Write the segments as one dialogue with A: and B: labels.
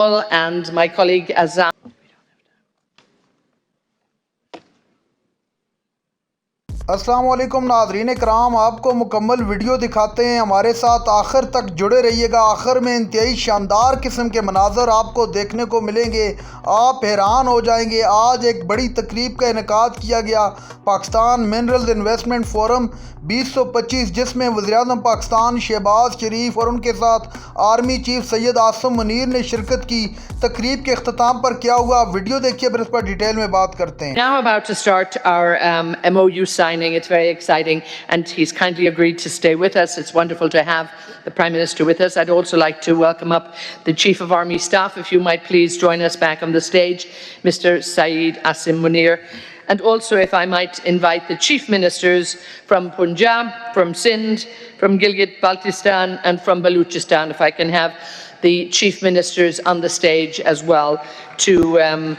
A: and my colleague Azam.
B: अस्सलाम वालेकुम नाज़रीन कराम, आपको मुकम्मल वीडियो दिखाते हैं। हमारे साथ आखिर तक जुड़े रहिएगा। आखिर में इंतहाई शानदार किस्म के मनाज़र आपको देखने को मिलेंगे, आप हैरान हो जाएंगे। आज एक बड़ी तकरीब का इनेकाद किया गया, पाकिस्तान मिनरल्स इन्वेस्टमेंट फोरम 2025, जिसमें वज़ीर-ए-आज़म पाकिस्तान शहबाज शरीफ और उनके साथ आर्मी चीफ सैयद आसिम मुनीर ने शिरकत की। तकरीब के अख्ताम पर क्या हुआ, वीडियो देखिए, फिर इस पर डिटेल में बात करते हैं।
A: Now about to start our MOU signing. It's very exciting, and he's kindly agreed to stay with us. It's wonderful to have the Prime Minister with us. I'd also like to welcome up the Chief of Army Staff. If you might please join us back on the stage, Mr. Saeed Asim Munir. And also, if I might invite the Chief Ministers from Punjab, from Sindh, from Gilgit-Baltistan, and from Baluchistan. If I can have the Chief Ministers on the stage as well to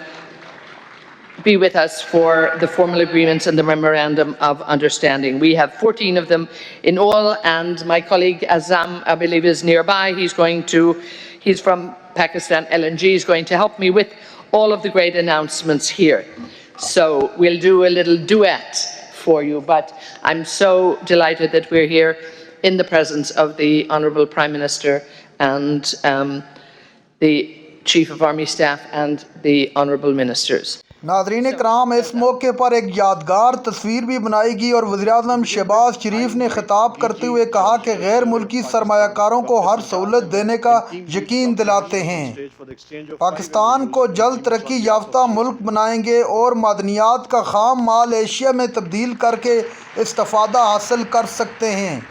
A: be with us for the formal agreements and the memorandum of understanding. We have 14 of them in all, and my colleague Azam, I believe, is nearby. He's from Pakistan LNG, is going to help me with all of the great announcements here. So we'll do a little duet for you, but I'm so delighted that we're here in the presence of the Honourable Prime Minister and the Chief of Army Staff and the Honourable Ministers.
B: नाज़रीन कराम, इस मौके पर एक यादगार तस्वीर भी बनाएगी और वज़ीर-ए-आज़म शहबाज शरीफ ने खिताब करते हुए कहा कि गैर मुल्की सरमायाकारों को हर सहूलत देने का यकीन दिलाते हैं, पाकिस्तान को जल्द तरक्की याफ्ता मुल्क बनाएंगे और मादनियात का खाम माल एशिया में तब्दील करके इस्तिफ़ादा हासिल कर सकते हैं।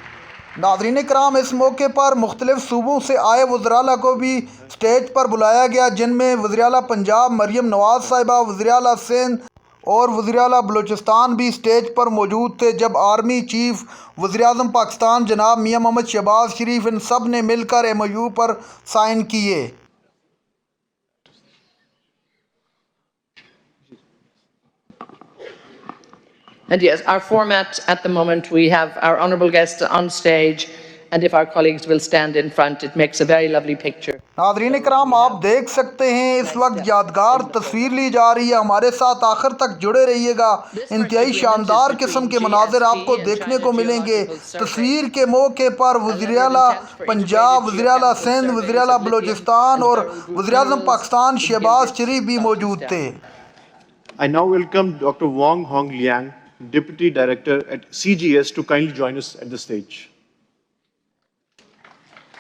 B: नाज़रीन कराम, इस मौके पर मुख्तलिफ सूबों से आए वज़राला को भी स्टेज पर बुलाया गया, जिनमें वज़ीर-ए-आला पंजाब मरियम नवाज़ साहिबा, वज़ीर-ए-आला सिंध और वज़ीर-ए-आला बलूचिस्तान भी स्टेज पर मौजूद थे। जब आर्मी चीफ, वज़ीर-ए-आज़म पाकिस्तान जनाब मियां मोहम्मद शहबाज शरीफ, इन सब ने मिलकर MOU पर साइन किए।
A: And yes, our format at the moment, we have our honourable guests on stage, and if our colleagues will stand in front, it makes a very lovely picture.
B: नाज़रीन कराम, आप देख सकते हैं इस वक्त यादगार तस्वीर ली जा रही है। हमारे साथ आखिर तक जुड़े रहिएगा। इंतहाई शानदार किस्म के मनाज़र आपको देखने को मिलेंगे। तस्वीर के मौके पर वज़ीर-ए-आला पंजाब, वज़ीर-ए-आला सिंध, वज़ीर-ए-आला बलूचिस्तान और वज़ीर-ए-आज़म पाकिस्तान शहबाज शरीफ भी मौजूद थे।
C: I now welcome Dr. Wong Hong Liang, Deputy Director at CGS, to kindly join us at the stage.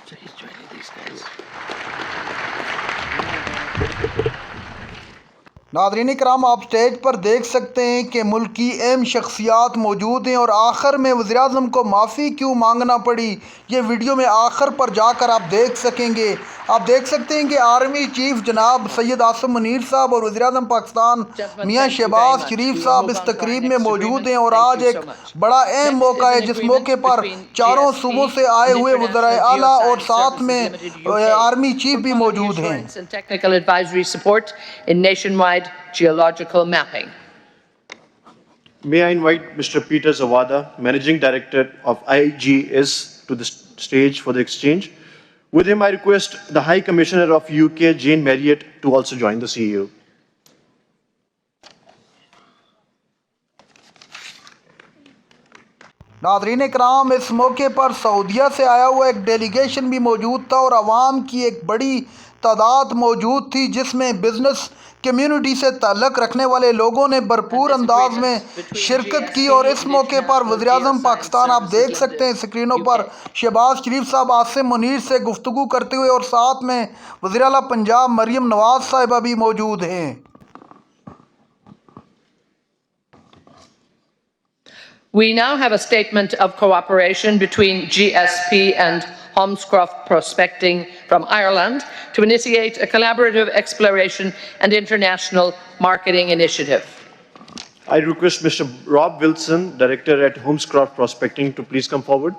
A: So he's joining these guys.
B: नाज़रीन कराम, आप स्टेज पर देख सकते हैं कि मुल्क की अहम शख्सियात मौजूद हैं और आखिर में वज़ीर-ए-आज़म को माफ़ी क्यों मांगना पड़ी, ये वीडियो में आखिर पर जाकर आप देख सकेंगे। आप देख सकते हैं कि आर्मी चीफ जनाब सैयद आसिम मुनीर साहब और वज़ीर-ए-आज़म पाकिस्तान मियां शहबाज शरीफ साहब इस तकरीब में मौजूद हैं और आज एक बड़ा अहम मौका है, जिस मौके पर चारों सूबों से आए हुए वज़ीर आला और साथ में आर्मी चीफ भी मौजूद हैं।
A: Technical advisory support in nationwide geological mapping.
C: May I invite Mr. Peter Zawada, Managing Director of IGS, to the stage for the exchange. With him, I request the High Commissioner of UK, Jane Marriott, to also join the CEO.
B: नाज़रीन कराम, इस मौके पर सऊदीया से आया हुआ एक delegation भी मौजूद था और आवाम की एक बड़ी तादाद मौजूद थी, जिसमें बिजनेस कम्युनिटी से ताल्लुक़ रखने वाले लोगों ने भरपूर अंदाज में शिरकत की। और इस मौके पर वज़ीर-ए-आज़म पाकिस्तान, आप देख सकते हैं स्क्रीनों पर, शहबाज शरीफ साहब आसिम मुनीर से गुफ्तगू करते हुए और साथ में वज़ीर-ए-आला पंजाब मरियम नवाज़ साहिबा भी मौजूद हैं।
A: We now have a statement of cooperation between GSP and Holmescroft Prospecting from Ireland to initiate a collaborative exploration and international marketing initiative.
C: I request Mr. Rob Wilson, Director at Holmescroft Prospecting, to please come forward.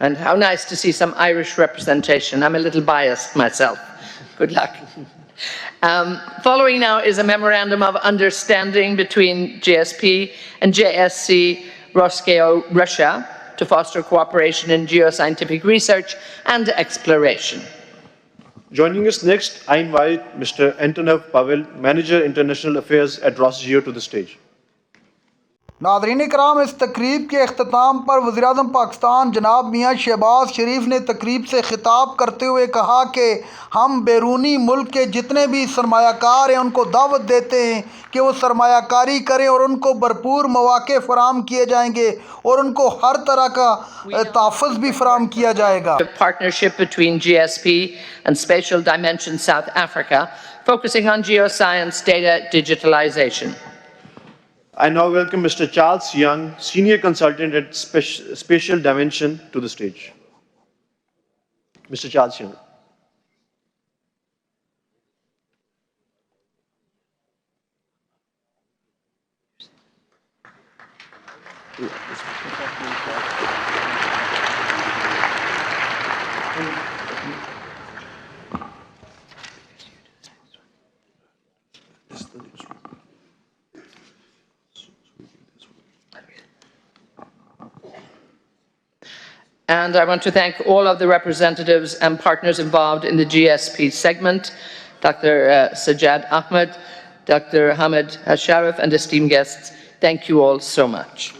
A: And how nice to see some Irish representation. I'm a little biased myself. Good luck. Following now is a memorandum of understanding between GSP and JSC Roskeo, Russia, to foster cooperation in geoscientific research and exploration.
C: Joining us next, I invite Mr. Antonov Pavel, Manager International Affairs at Rosgeo, to the stage.
B: Nadreen कराम, इस तकरीब के अख्ताम पर वज़ीर-ए-आज़म पाकिस्तान जनाब मियाँ शहबाज शरीफ ने तकरीब से ख़िताब करते हुए कहा कि हम बैरूनी मुल्क के जितने भी सरमायाकार हैं उनको दावत देते हैं कि वो सरमायाकारी करें और उनको भरपूर मौक़े फ़राहम किए जाएंगे और उनको हर तरह का तहफ़्फ़ुज़ भी फ़राहम किया जाएगा.
A: Partnership between GSP and Spatial Dimension South Africa, focusing on geoscience data digitalization.
C: I now welcome Mr. Charles Young, Senior Consultant at Spatial Dimension, to the stage. Mr. Charles Young.
A: And I want to thank all of the representatives and partners involved in the GSP segment, Dr. Sajjad Ahmed, Dr. Hamid Asharaf, and esteemed guests. Thank you all so much.